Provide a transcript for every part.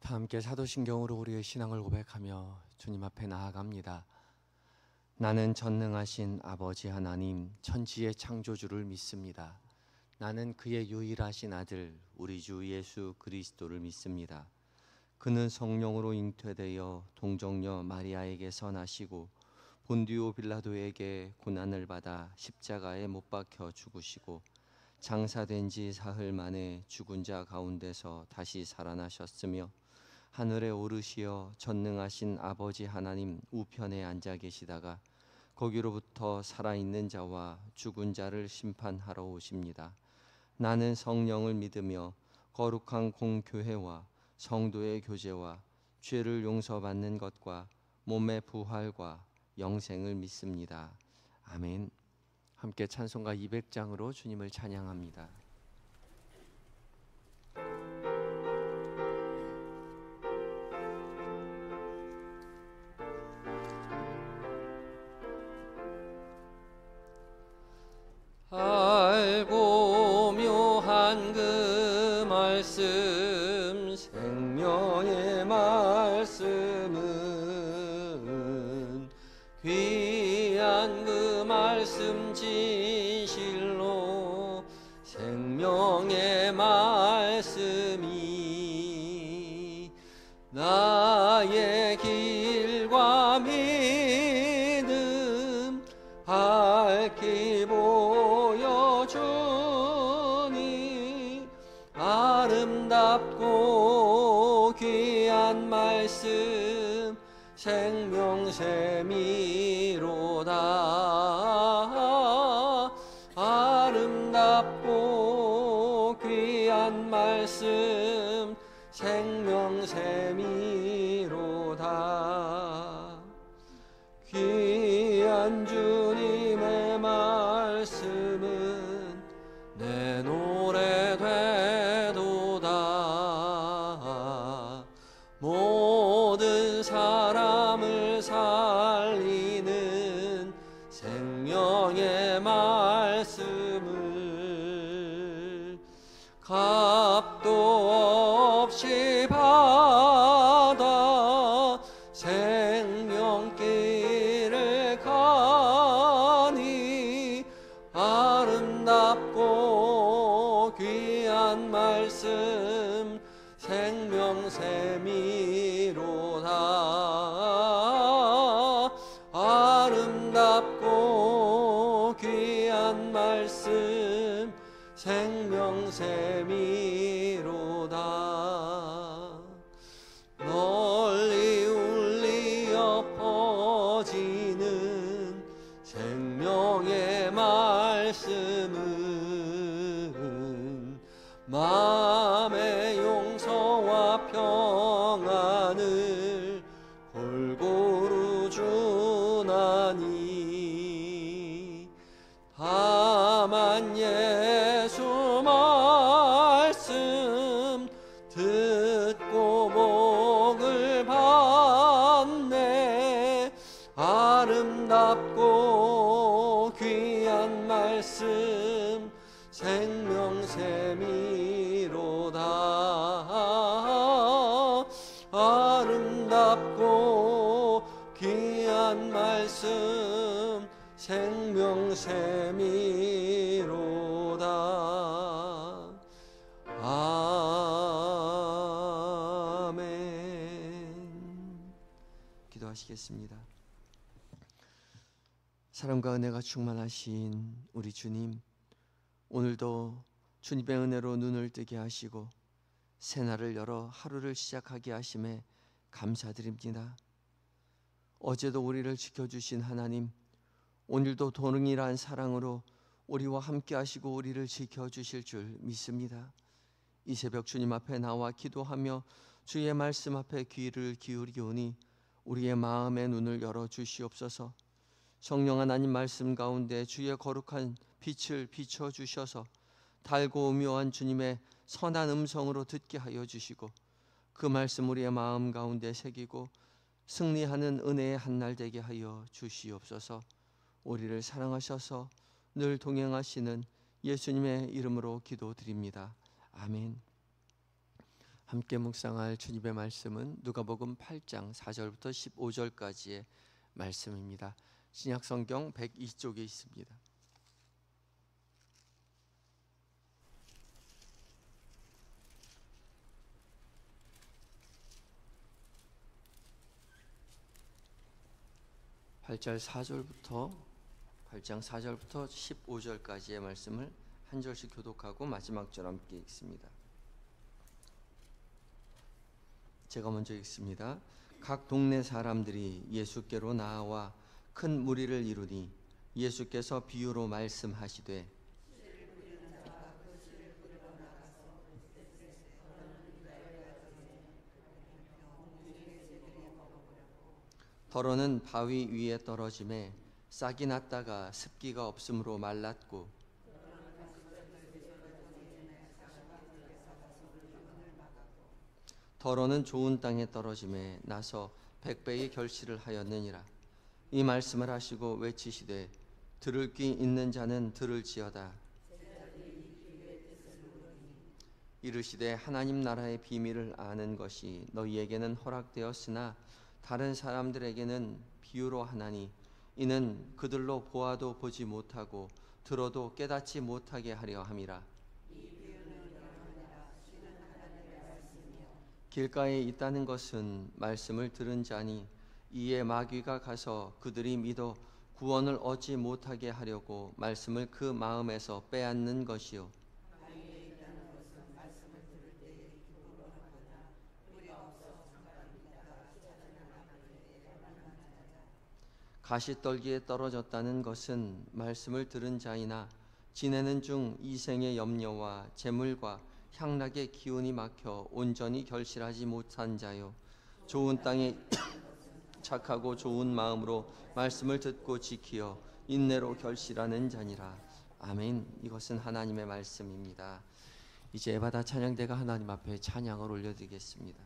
다 함께 사도신경으로 우리의 신앙을 고백하며 주님 앞에 나아갑니다. 나는 전능하신 아버지 하나님 천지의 창조주를 믿습니다. 나는 그의 유일하신 아들 우리 주 예수 그리스도를 믿습니다. 그는 성령으로 잉태되어 동정녀 마리아에게서 나시고 본디오 빌라도에게 고난을 받아 십자가에 못 박혀 죽으시고 장사된 지 사흘 만에 죽은 자 가운데서 다시 살아나셨으며 하늘에 오르시어 전능하신 아버지 하나님 우편에 앉아 계시다가 거기로부터 살아있는 자와 죽은 자를 심판하러 오십니다. 나는 성령을 믿으며 거룩한 공교회와 성도의 교제와 죄를 용서받는 것과 몸의 부활과 영생을 믿습니다. 아멘. 함께 찬송가 200장으로 주님을 찬양합니다. 알고 묘한 그 말씀 생명의 말씀은 귀한 그 말씀 진실로 생명의 말씀이 나의 길과 믿음 밝히 보여주니 아름답고 귀한 말씀 생명샘이로다. 아름답고 귀한 말씀 생명샘이로다. 귀한 주님의 말씀은 내 노래 되도다. 모든 사람을 살리는 생명의 말씀을 값도 없이 받아 생명길을 가니 아름답고 귀한 말씀 생명샘이로다. 아름답고 귀한 말씀 생명샘이로다. 널리 울리어 퍼지는 생명의 말씀은 마음의 용서와 평안을 골고루 주나니 다만 예수 말씀 듣고 복을 받네. 아름답고 귀한 말씀 생명샘이로다. 아름답고 귀한 말씀 생명샘이로다. 아멘. 기도하시겠습니다. 사랑과 은혜가 충만하신 우리 주님, 오늘도 주님의 은혜로 눈을 뜨게 하시고 새날을 열어 하루를 시작하게 하심에 감사드립니다. 어제도 우리를 지켜주신 하나님, 오늘도 동일한 사랑으로 우리와 함께 하시고 우리를 지켜주실 줄 믿습니다. 이 새벽 주님 앞에 나와 기도하며 주의 말씀 앞에 귀를 기울이오니 우리의 마음의 눈을 열어 주시옵소서. 성령 하나님 말씀 가운데 주의 거룩한 빛을 비춰 주셔서 달고 오묘한 주님의 선한 음성으로 듣게 하여 주시고 그 말씀 우리의 마음 가운데 새기고 승리하는 은혜의 한날 되게 하여 주시옵소서. 우리를 사랑하셔서 늘 동행하시는 예수님의 이름으로 기도드립니다. 아멘. 함께 묵상할 주님의 말씀은 누가복음 8장 4절부터 15절까지의 말씀입니다. 신약성경 102쪽에 있습니다. (8장 4절부터 15절까지의 말씀을 한 절씩 교독하고 마지막 절 함께 읽습니다. 제가 먼저 읽습니다. 각 동네 사람들이 예수께로 나와 큰 무리를 이루니 예수께서 비유로 말씀하시되 더러는 바위 위에 떨어짐에 싹이 났다가 습기가 없으므로 말랐고 더러는 좋은 땅에 떨어짐에 나서 100배의 결실을 하였느니라. 이 말씀을 하시고 외치시되 들을 귀 있는 자는 들을지어다. 이르시되 하나님 나라의 비밀을 아는 것이 너희에게는 허락되었으나 다른 사람들에게는 비유로 하나니 이는 그들로 보아도 보지 못하고 들어도 깨닫지 못하게 하려 함이라. 길가에 있다는 것은 말씀을 들은 자니 이에 마귀가 가서 그들이 믿어 구원을 얻지 못하게 하려고 말씀을 그 마음에서 빼앗는 것이요. 가시떨기에 떨어졌다는 것은 말씀을 들은 자이나 지내는 중 이생의 염려와 재물과 향락의 기운이 막혀 온전히 결실하지 못한 자요. 좋은 땅에 착하고 좋은 마음으로 말씀을 듣고 지키어 인내로 결실하는 자니라. 아멘. 이것은 하나님의 말씀입니다. 이제 에바다 찬양대가 하나님 앞에 찬양을 올려드리겠습니다.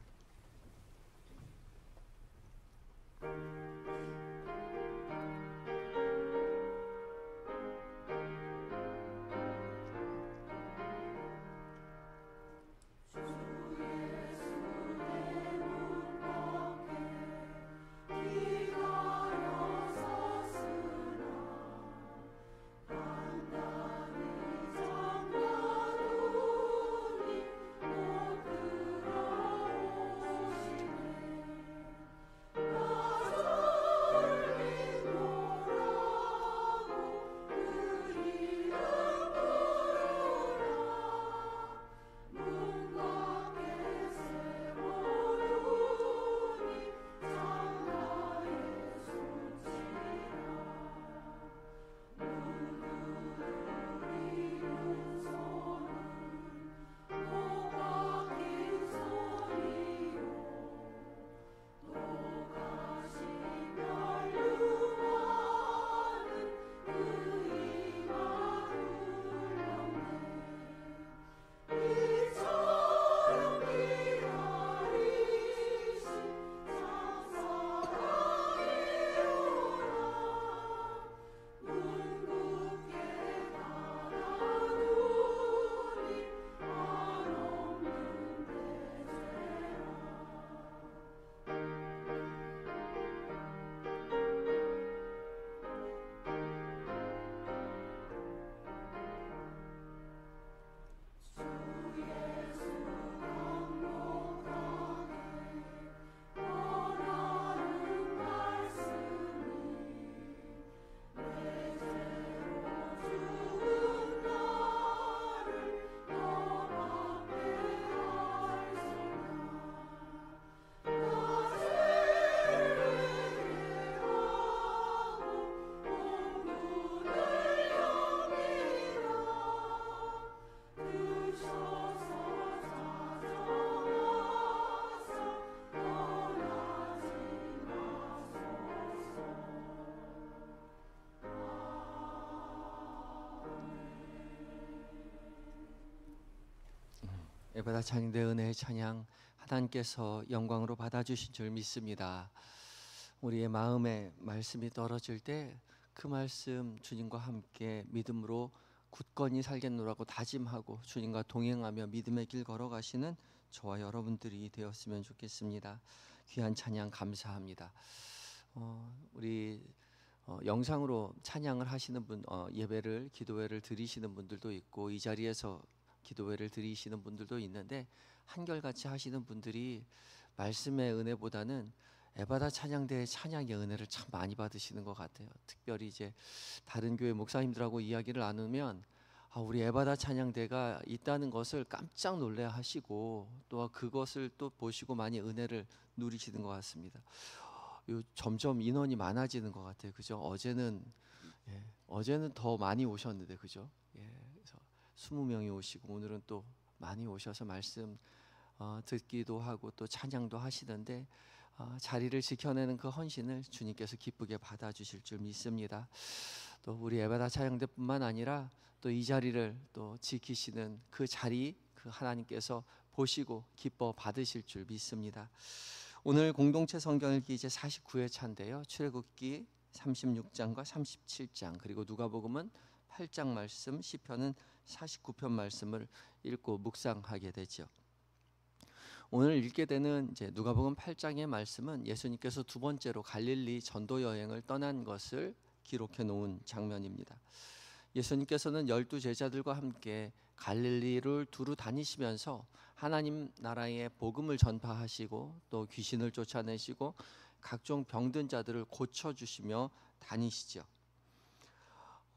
에바다 찬양대 은혜의 찬양 하나님께서 영광으로 받아주신 줄 믿습니다. 우리의 마음에 말씀이 떨어질 때 그 말씀 주님과 함께 믿음으로 굳건히 살겠노라고 다짐하고 주님과 동행하며 믿음의 길 걸어가시는 저와 여러분들이 되었으면 좋겠습니다. 귀한 찬양 감사합니다. 우리 영상으로 찬양을 하시는 분, 예배를 기도회를 드리시는 분들도 있고 이 자리에서 기도회를 드리시는 분들도 있는데 한결같이 하시는 분들이 말씀의 은혜보다는 에바다 찬양대의 찬양의 은혜를 참 많이 받으시는 것 같아요. 특별히 이제 다른 교회 목사님들하고 이야기를 나누면 우리 에바다 찬양대가 있다는 것을 깜짝 놀래 하시고 또 그것을 또 보시고 많이 은혜를 누리시는 것 같습니다. 점점 인원이 많아지는 것 같아요. 그죠? 어제는 더 많이 오셨는데 그죠? 그래서 20명이 오시고 오늘은 또 많이 오셔서 말씀 듣기도 하고 또 찬양도 하시던데 자리를 지켜내는 그 헌신을 주님께서 기쁘게 받아주실 줄 믿습니다. 또 우리 에바다 찬양대뿐만 아니라 또 이 자리를 또 지키시는 그 자리 그 하나님께서 보시고 기뻐 받으실 줄 믿습니다. 오늘 공동체 성경 읽기 이제 49회차인데요. 출애굽기 36장과 37장 그리고 누가복음은 8장 말씀, 시편은 49편 말씀을 읽고 묵상하게 되죠. 오늘 읽게 되는 이제 누가복음 8장의 말씀은 예수님께서 두 번째로 갈릴리 전도 여행을 떠난 것을 기록해 놓은 장면입니다. 예수님께서는 12 제자들과 함께 갈릴리를 두루 다니시면서 하나님 나라의 복음을 전파하시고 또 귀신을 쫓아내시고 각종 병든 자들을 고쳐주시며 다니시죠.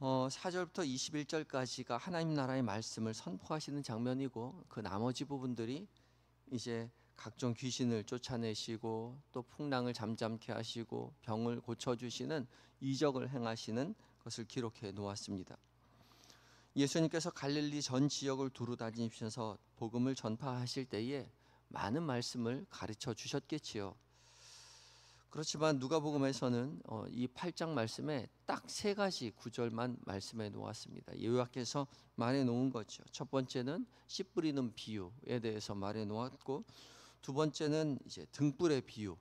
4절부터 21절까지가 하나님 나라의 말씀을 선포하시는 장면이고 그 나머지 부분들이 이제 각종 귀신을 쫓아내시고 또 풍랑을 잠잠케 하시고 병을 고쳐주시는 이적을 행하시는 것을 기록해 놓았습니다. 예수님께서 갈릴리 전 지역을 두루 다니시면서 복음을 전파하실 때에 많은 말씀을 가르쳐 주셨겠지요. 그렇지만 누가복음에서는 이 8장 말씀에 딱 3가지 구절만 말씀해 놓았습니다. 요약해서 말해 놓은 거죠. 첫 번째는 씨 뿌리는 비유에 대해서 말해 놓았고, 두 번째는 이제 등불의 비유,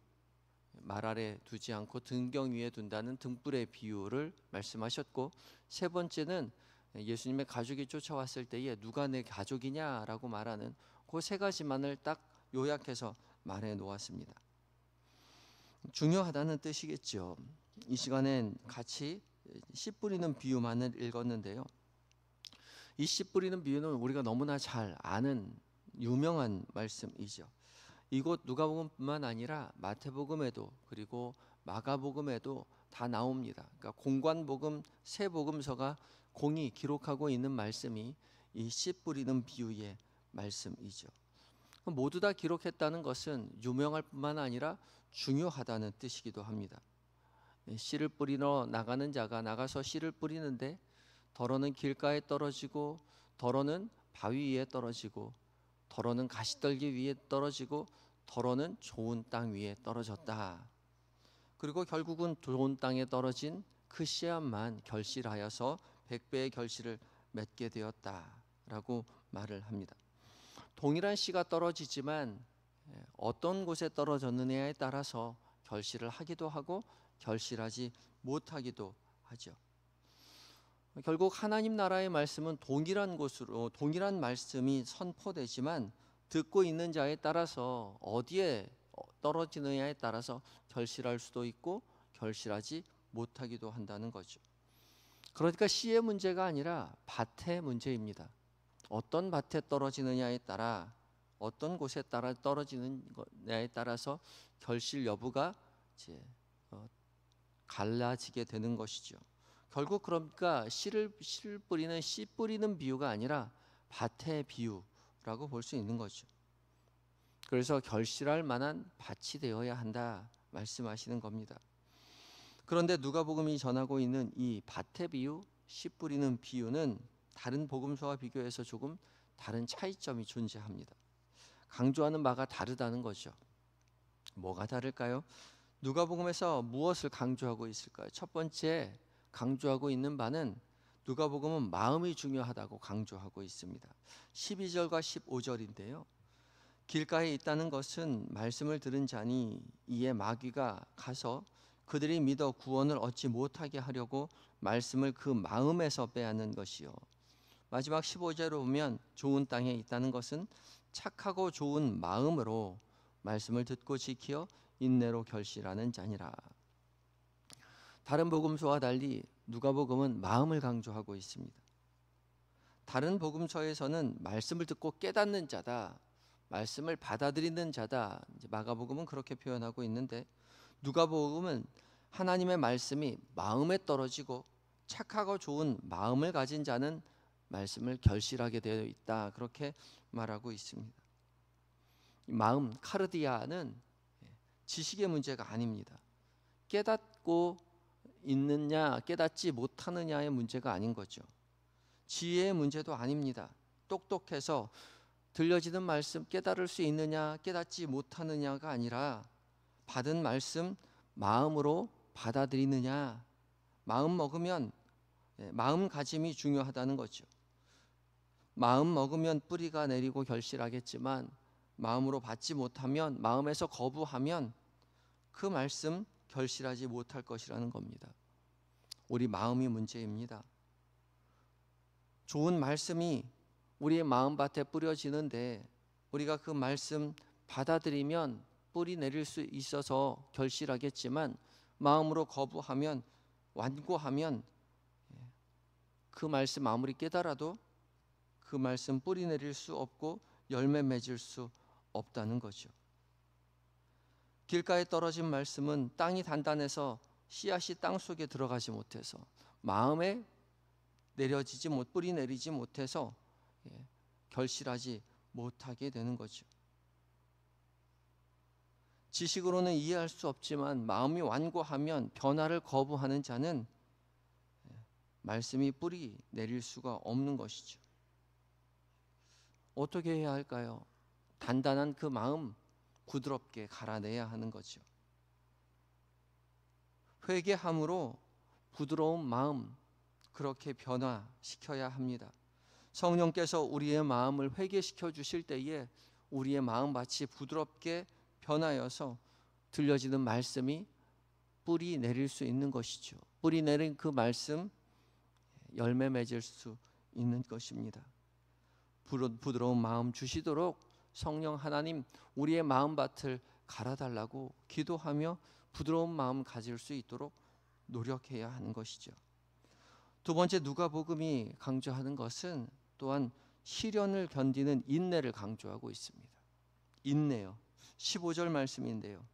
말 아래 두지 않고 등경 위에 둔다는 등불의 비유를 말씀하셨고, 세 번째는 예수님의 가족이 쫓아왔을 때에 누가 내 가족이냐라고 말하는 그 3가지만을 딱 요약해서 말해 놓았습니다. 중요하다는 뜻이겠죠. 이 시간엔 같이 씨 뿌리는 비유만을 읽었는데요. 이 씨 뿌리는 비유는 우리가 너무나 잘 아는 유명한 말씀이죠. 이곳 누가복음뿐만 아니라 마태복음에도 그리고 마가복음에도 다 나옵니다. 그러니까 공관복음 세 복음서가 공이 기록하고 있는 말씀이 이 씨 뿌리는 비유의 말씀이죠. 모두 다 기록했다는 것은 유명할 뿐만 아니라 중요하다는 뜻이기도 합니다. 씨를 뿌리러 나가는 자가 나가서 씨를 뿌리는데 덜어는 길가에 떨어지고 덜어는 바위 위에 떨어지고 덜어는 가시떨기 위에 떨어지고 덜어는 좋은 땅 위에 떨어졌다. 그리고 결국은 좋은 땅에 떨어진 그 씨앗만 결실하여서 100배의 결실을 맺게 되었다라고 말을 합니다. 동일한 씨가 떨어지지만 어떤 곳에 떨어졌느냐에 따라서 결실을 하기도 하고 결실하지 못하기도 하죠. 결국 하나님 나라의 말씀은 동일한 곳으로 동일한 말씀이 선포되지만 듣고 있는 자에 따라서 어디에 떨어지느냐에 따라서 결실할 수도 있고 결실하지 못하기도 한다는 거죠. 그러니까 씨의 문제가 아니라 밭의 문제입니다. 어떤 밭에 떨어지느냐에 따라 어떤 곳에 따라 떨어지느냐에 따라서 결실 여부가 이제 갈라지게 되는 것이죠. 결국 그러니까 씨를 뿌리는 씨 뿌리는 비유가 아니라 밭의 비유라고 볼 수 있는 거죠. 그래서 결실할 만한 밭이 되어야 한다 말씀하시는 겁니다. 그런데 누가복음이 전하고 있는 이 밭의 비유, 씨 뿌리는 비유는 다른 복음서와 비교해서 조금 다른 차이점이 존재합니다. 강조하는 바가 다르다는 거죠. 뭐가 다를까요? 누가복음에서 무엇을 강조하고 있을까요? 첫 번째 강조하고 있는 바는 누가복음은 마음이 중요하다고 강조하고 있습니다. 12절과 15절인데요. 길가에 있다는 것은 말씀을 들은 자니 이에 마귀가 가서 그들이 믿어 구원을 얻지 못하게 하려고 말씀을 그 마음에서 빼앗는 것이요. 마지막 15절을 보면 좋은 땅에 있다는 것은 착하고 좋은 마음으로 말씀을 듣고 지키어 인내로 결실하는 자니라. 다른 복음서와 달리 누가복음은 마음을 강조하고 있습니다. 다른 복음서에서는 말씀을 듣고 깨닫는 자다, 말씀을 받아들이는 자다, 마가복음은 그렇게 표현하고 있는데, 누가복음은 하나님의 말씀이 마음에 떨어지고 착하고 좋은 마음을 가진 자는 말씀을 결실하게 되어 있다, 그렇게 말하고 있습니다. 마음, 카르디아는 지식의 문제가 아닙니다. 깨닫고 있느냐 깨닫지 못하느냐의 문제가 아닌 거죠. 지혜의 문제도 아닙니다. 똑똑해서 들려지는 말씀 깨달을 수 있느냐 깨닫지 못하느냐가 아니라 받은 말씀 마음으로 받아들이느냐, 마음 먹으면 마음가짐이 중요하다는 거죠. 마음 먹으면 뿌리가 내리고 결실하겠지만 마음으로 받지 못하면, 마음에서 거부하면 그 말씀 결실하지 못할 것이라는 겁니다. 우리 마음이 문제입니다. 좋은 말씀이 우리의 마음밭에 뿌려지는데 우리가 그 말씀 받아들이면 뿌리 내릴 수 있어서 결실하겠지만, 마음으로 거부하면, 완고하면 그 말씀 아무리 깨달아도 그 말씀 뿌리 내릴 수 없고 열매 맺을 수 없다는 거죠. 길가에 떨어진 말씀은 땅이 단단해서 씨앗이 땅 속에 들어가지 못해서, 마음에 내려지지 뿌리 내리지 못해서 결실하지 못하게 되는 거죠. 지식으로는 이해할 수 없지만 마음이 완고하면, 변화를 거부하는 자는 말씀이 뿌리 내릴 수가 없는 것이죠. 어떻게 해야 할까요? 단단한 그 마음 부드럽게 갈아내야 하는 거죠. 회개함으로 부드러운 마음 그렇게 변화시켜야 합니다. 성령께서 우리의 마음을 회개시켜 주실 때에 우리의 마음밭이 부드럽게 변하여서 들려지는 말씀이 뿌리 내릴 수 있는 것이죠. 뿌리 내린 그 말씀 열매 맺을 수 있는 것입니다. 부드러운 마음 주시도록 성령 하나님 우리의 마음밭을 갈아달라고 기도하며 부드러운 마음 가질 수 있도록 노력해야 하는 것이죠. 두 번째, 누가복음이 강조하는 것은 또한 시련을 견디는 인내를 강조하고 있습니다. 인내요. 15절 말씀인데요.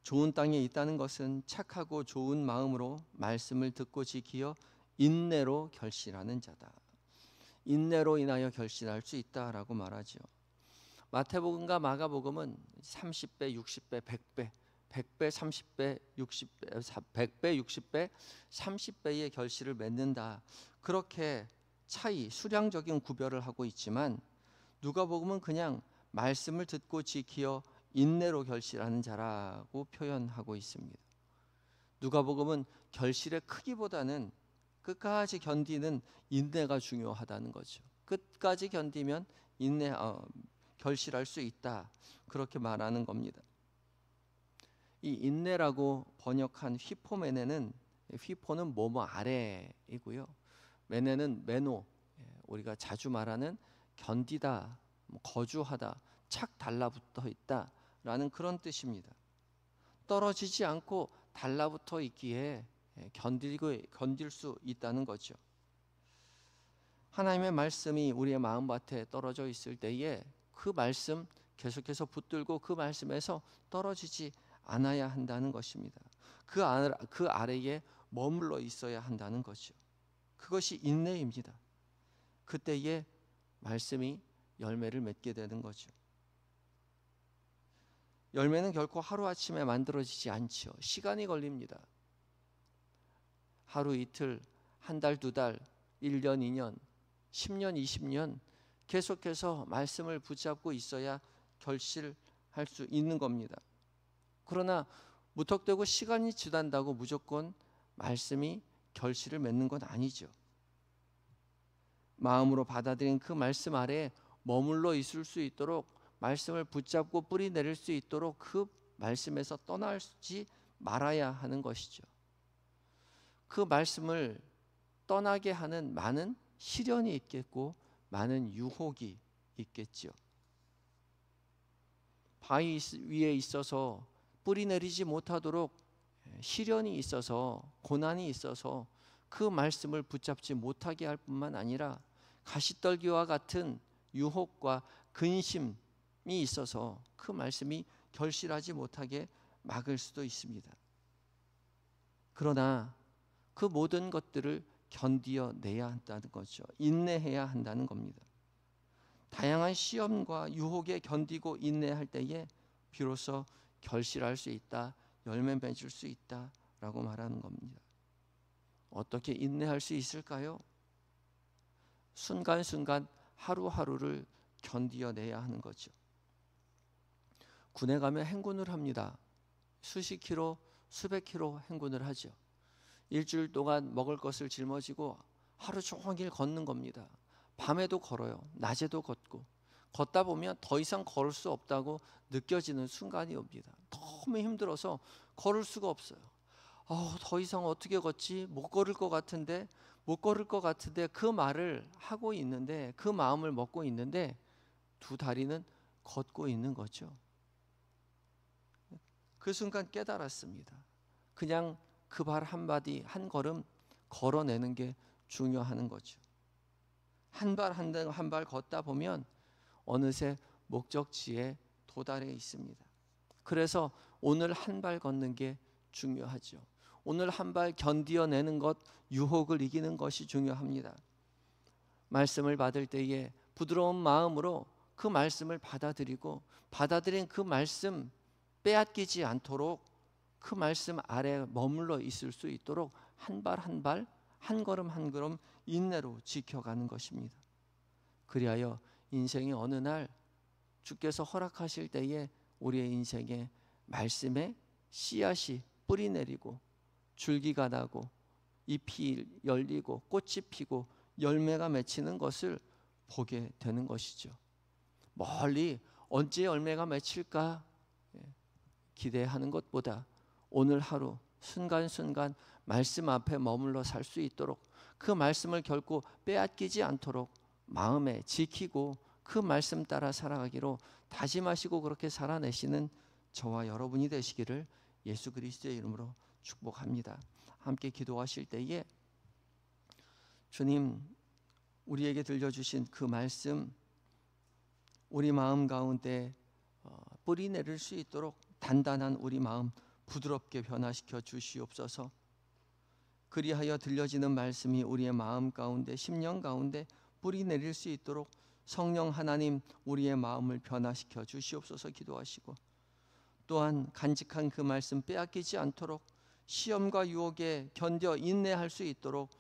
좋은 땅에 있다는 것은 착하고 좋은 마음으로 말씀을 듣고 지키어 인내로 결실하는 자다. 인내로 인하여 결실할 수 있다라고 말하죠. 마태복음과 마가복음은 30배, 60배, 100배, 100배, 30배, 60배, 100배, 60배, 30배의 결실을 맺는다. 그렇게 차이, 수량적인 구별을 하고 있지만 누가복음은 그냥 말씀을 듣고 지키어 인내로 결실하는 자라고 표현하고 있습니다. 누가복음은 결실의 크기보다는 끝까지 견디는 인내가 중요하다는 거죠. 끝까지 견디면 결실할 수 있다, 그렇게 말하는 겁니다. 이 인내라고 번역한 휘포메네는, 휘포는 뭐뭐 아래이고요, 메네는 메노, 우리가 자주 말하는 견디다, 거주하다, 착 달라붙어 있다라는 그런 뜻입니다. 떨어지지 않고 달라붙어 있기에 견딜 수 있다는 거죠. 하나님의 말씀이 우리의 마음밭에 떨어져 있을 때에 그 말씀 계속해서 붙들고 그 말씀에서 떨어지지 않아야 한다는 것입니다. 그 아래에 머물러 있어야 한다는 거죠. 그것이 인내입니다. 그때에 말씀이 열매를 맺게 되는 거죠. 열매는 결코 하루아침에 만들어지지 않죠. 시간이 걸립니다. 하루 이틀, 한 달, 두 달, 1년, 2년, 10년, 20년 계속해서 말씀을 붙잡고 있어야 결실할 수 있는 겁니다. 그러나 무턱대고 시간이 지난다고 무조건 말씀이 결실을 맺는 건 아니죠. 마음으로 받아들인 그 말씀 아래에 머물러 있을 수 있도록, 말씀을 붙잡고 뿌리 내릴 수 있도록 그 말씀에서 떠나지 말아야 하는 것이죠. 그 말씀을 떠나게 하는 많은 시련이 있겠고 많은 유혹이 있겠지요. 바위 위에 있어서 뿌리 내리지 못하도록 시련이 있어서, 고난이 있어서 그 말씀을 붙잡지 못하게 할 뿐만 아니라 가시떨기와 같은 유혹과 근심이 있어서 그 말씀이 결실하지 못하게 막을 수도 있습니다. 그러나 그 모든 것들을 견디어내야 한다는 거죠. 인내해야 한다는 겁니다. 다양한 시험과 유혹에 견디고 인내할 때에 비로소 결실할 수 있다, 열매 맺을 수 있다라고 말하는 겁니다. 어떻게 인내할 수 있을까요? 순간순간 하루하루를 견디어내야 하는 거죠. 군에 가면 행군을 합니다. 수십 킬로, 수백 킬로 행군을 하죠. 일주일 동안 먹을 것을 짊어지고 하루 종일 걷는 겁니다. 밤에도 걸어요. 낮에도 걷고, 걷다 보면 더 이상 걸을 수 없다고 느껴지는 순간이 옵니다. 너무 힘들어서 걸을 수가 없어요. 더 이상 어떻게 걷지? 못 걸을 것 같은데, 그 말을 하고 있는데, 그 마음을 먹고 있는데 두 다리는 걷고 있는 거죠. 그 순간 깨달았습니다. 그냥 그 발 한마디, 한 걸음 걸어내는 게 중요한 거죠. 한 발 한 발 걷다 보면 어느새 목적지에 도달해 있습니다. 그래서 오늘 한 발 걷는 게 중요하죠. 오늘 한 발 견디어내는 것, 유혹을 이기는 것이 중요합니다. 말씀을 받을 때에 부드러운 마음으로 그 말씀을 받아들인 그 말씀 빼앗기지 않도록, 그 말씀 아래 머물러 있을 수 있도록 한 발 한 발, 한 걸음 한 걸음 인내로 지켜가는 것입니다. 그리하여 인생의 어느 날 주께서 허락하실 때에 우리의 인생에 말씀의 씨앗이 뿌리 내리고 줄기가 나고 잎이 열리고 꽃이 피고 열매가 맺히는 것을 보게 되는 것이죠. 멀리 언제 열매가 맺힐까 기대하는 것보다 오늘 하루 순간순간 말씀 앞에 머물러 살 수 있도록, 그 말씀을 결코 빼앗기지 않도록 마음에 지키고 그 말씀 따라 살아가기로 다짐하시고 그렇게 살아내시는 저와 여러분이 되시기를 예수 그리스도의 이름으로 축복합니다. 함께 기도하실 때에 주님, 우리에게 들려주신 그 말씀 우리 마음 가운데 뿌리 내릴 수 있도록 단단한 우리 마음 부드럽게 변화시켜 주시옵소서. 그리하여 들려지는 말씀이 우리의 마음 가운데, 심령 가운데 뿌리 내릴 수 있도록 성령 하나님 우리의 마음을 변화시켜 주시옵소서 기도하시고, 또한 간직한 그 말씀 빼앗기지 않도록 시험과 유혹에 견뎌 인내할 수 있도록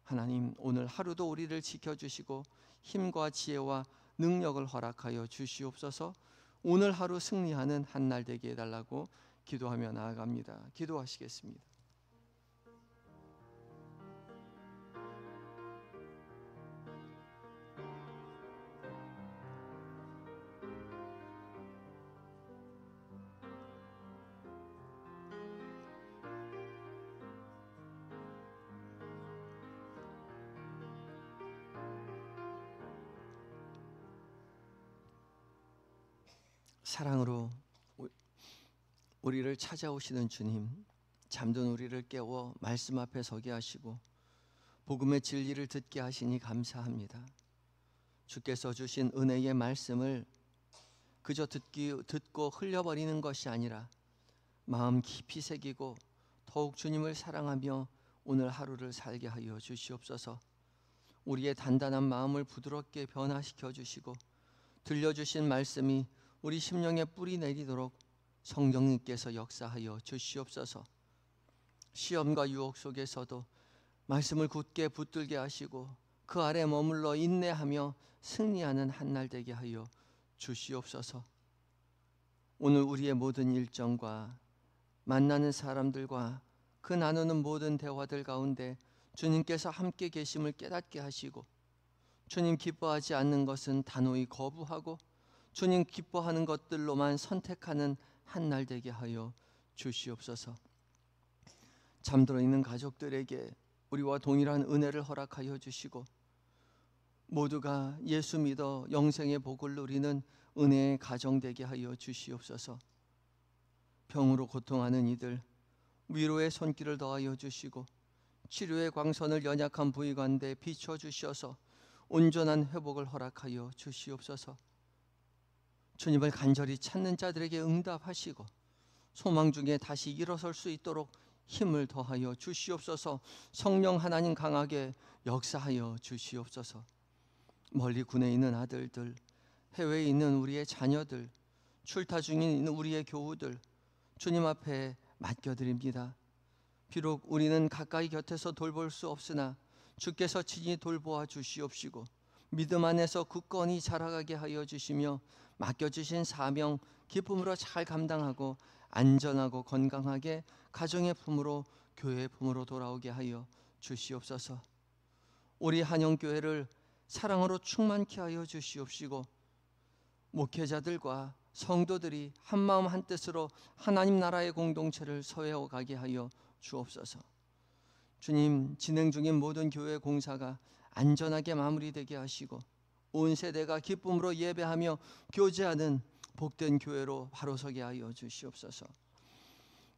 하나님 오늘 하루도 우리를 지켜주시고 힘과 지혜와 능력을 허락하여 주시옵소서. 오늘 하루 승리하는 한 날 되게 해달라고 기도하며 나아갑니다. 기도하시겠습니다. 사랑으로 우리를 찾아오시는 주님, 잠든 우리를 깨워 말씀 앞에 서게 하시고 복음의 진리를 듣게 하시니 감사합니다. 주께서 주신 은혜의 말씀을 그저 듣고 흘려버리는 것이 아니라 마음 깊이 새기고 더욱 주님을 사랑하며 오늘 하루를 살게 하여 주시옵소서. 우리의 단단한 마음을 부드럽게 변화시켜 주시고 들려주신 말씀이 우리 심령에 뿌리 내리도록 성령님께서 역사하여 주시옵소서. 시험과 유혹 속에서도 말씀을 굳게 붙들게 하시고 그 아래 머물러 인내하며 승리하는 한날 되게 하여 주시옵소서. 오늘 우리의 모든 일정과 만나는 사람들과 그 나누는 모든 대화들 가운데 주님께서 함께 계심을 깨닫게 하시고, 주님 기뻐하지 않는 것은 단호히 거부하고 주님 기뻐하는 것들로만 선택하는 한날 되게 하여 주시옵소서. 잠들어 있는 가족들에게 우리와 동일한 은혜를 허락하여 주시고, 모두가 예수 믿어 영생의 복을 누리는 은혜의 가정 되게 하여 주시옵소서. 병으로 고통하는 이들 위로의 손길을 더하여 주시고 치료의 광선을 연약한 부위관대에 비춰 주셔서 온전한 회복을 허락하여 주시옵소서. 주님을 간절히 찾는 자들에게 응답하시고 소망 중에 다시 일어설 수 있도록 힘을 더하여 주시옵소서. 성령 하나님 강하게 역사하여 주시옵소서. 멀리 군에 있는 아들들, 해외에 있는 우리의 자녀들, 출타 중에 있는 우리의 교우들 주님 앞에 맡겨드립니다. 비록 우리는 가까이 곁에서 돌볼 수 없으나 주께서 친히 돌보아 주시옵시고 믿음 안에서 굳건히 자라가게 하여 주시며 맡겨주신 사명 기쁨으로 잘 감당하고 안전하고 건강하게 가정의 품으로 교회의 품으로 돌아오게 하여 주시옵소서. 우리 한영교회를 사랑으로 충만케 하여 주시옵시고 목회자들과 성도들이 한마음 한뜻으로 하나님 나라의 공동체를 서해오 가게 하여 주옵소서. 주님, 진행 중인 모든 교회 공사가 안전하게 마무리되게 하시고 온 세대가 기쁨으로 예배하며 교제하는 복된 교회로 바로 서게 하여 주시옵소서.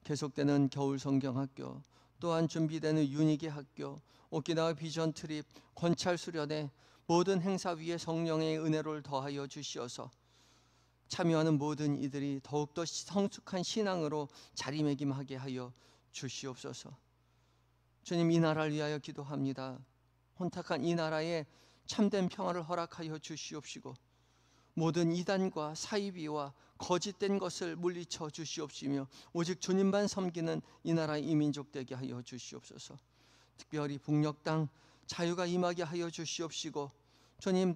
계속되는 겨울 성경학교, 또한 준비되는 유니기 학교, 오키나와 비전 트립, 권찰 수련회 모든 행사 위에 성령의 은혜를 더하여 주시어서 참여하는 모든 이들이 더욱더 성숙한 신앙으로 자리매김하게 하여 주시옵소서. 주님, 이 나라를 위하여 기도합니다. 혼탁한 이 나라에 참된 평화를 허락하여 주시옵시고 모든 이단과 사이비와 거짓된 것을 물리쳐 주시옵시며 오직 주님만 섬기는 이 나라의 이민족 되게 하여 주시옵소서. 특별히 북녘 땅 자유가 임하게 하여 주시옵시고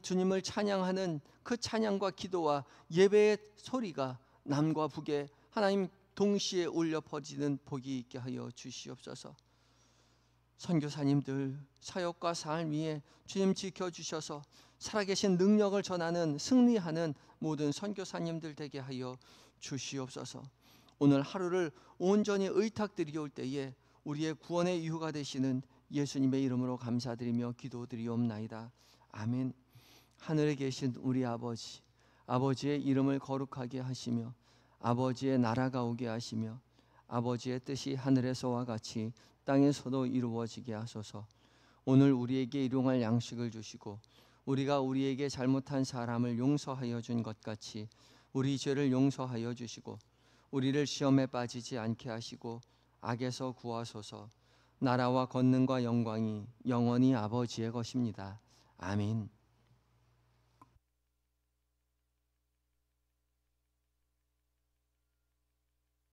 주님을 찬양하는 그 찬양과 기도와 예배의 소리가 남과 북에 하나님 동시에 울려 퍼지는 복이 있게 하여 주시옵소서. 선교사님들 사역과 삶 위에 주님 지켜주셔서 살아계신 능력을 전하는 승리하는 모든 선교사님들 되게 하여 주시옵소서. 오늘 하루를 온전히 의탁드리올 때에 우리의 구원의 이유가 되시는 예수님의 이름으로 감사드리며 기도드리옵나이다. 아멘. 하늘에 계신 우리 아버지, 아버지의 이름을 거룩하게 하시며 아버지의 나라가 오게 하시며 아버지의 뜻이 하늘에서와 같이 땅에서도 이루어지게 하소서. 오늘 우리에게 일용할 양식을 주시고 우리가 우리에게 잘못한 사람을 용서하여 준 것 같이 우리 죄를 용서하여 주시고 우리를 시험에 빠지지 않게 하시고 악에서 구하소서. 나라와 권능과 영광이 영원히 아버지의 것입니다. 아멘.